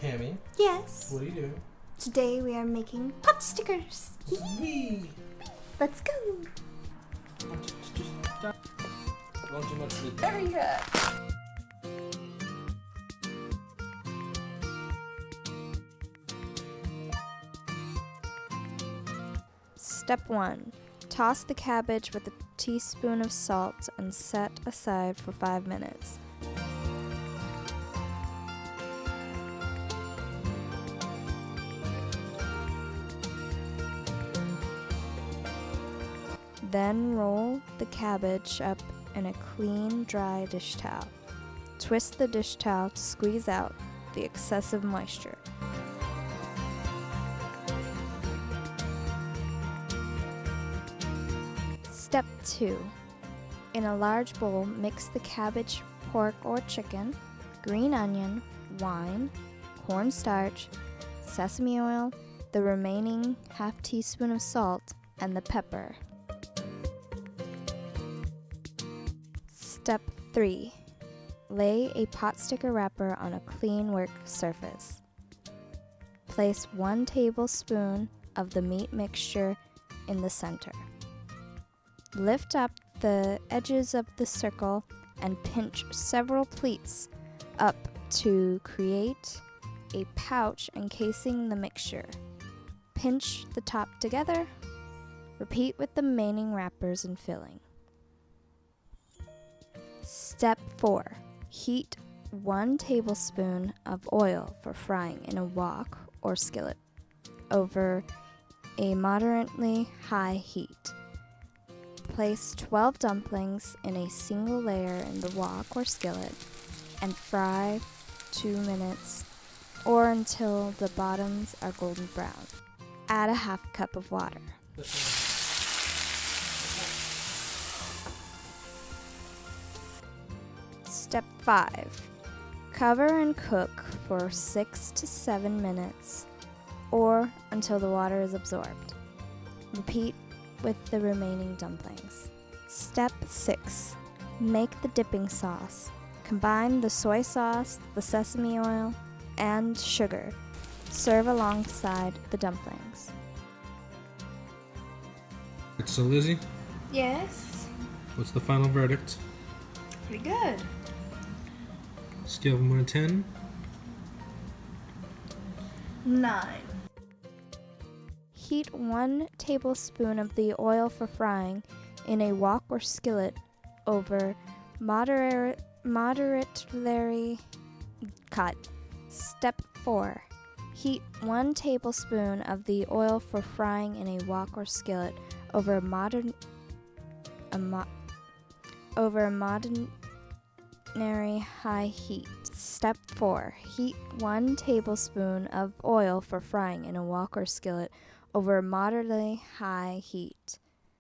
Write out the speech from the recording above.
Hammy, Yes. what are you doing? Today we are making potstickers. Wee! Let's go. Not too much. Very good. Step 1. Toss the cabbage with a teaspoon of salt and set aside for 5 minutes. Then roll the cabbage up in a clean, dry dish towel. Twist the dish towel to squeeze out the excessive moisture. Step 2. In a large bowl, mix the cabbage, pork or chicken, green onion, wine, cornstarch, sesame oil, the remaining half teaspoon of salt, and the pepper. Step 3. Lay a potsticker wrapper on a clean work surface. Place 1 tablespoon of the meat mixture in the center. Lift up the edges of the circle and pinch several pleats up to create a pouch encasing the mixture. Pinch the top together. Repeat with the remaining wrappers and filling. Step 4. Heat 1 tablespoon of oil for frying in a wok or skillet over a moderately high heat. Place 12 dumplings in a single layer in the wok or skillet and fry 2 minutes or until the bottoms are golden brown. Add a half cup of water. Step 5. Cover and cook for 6 to 7 minutes or until the water is absorbed. Repeat with the remaining dumplings. Step 6. Make the dipping sauce. Combine the soy sauce, the sesame oil, and sugar. Serve alongside the dumplings. So, Lizzie, Yes. what's the final verdict? Pretty good. Scale of 1 to 10. 9. Heat 1 tablespoon of the oil for frying in a wok or skillet over moderately cut. Step 4. Heat 1 tablespoon of the oil for frying in a wok or skillet over moderate high heat. Step 4. Heat 1 tablespoon of oil for frying in a wok or skillet over moderately high heat.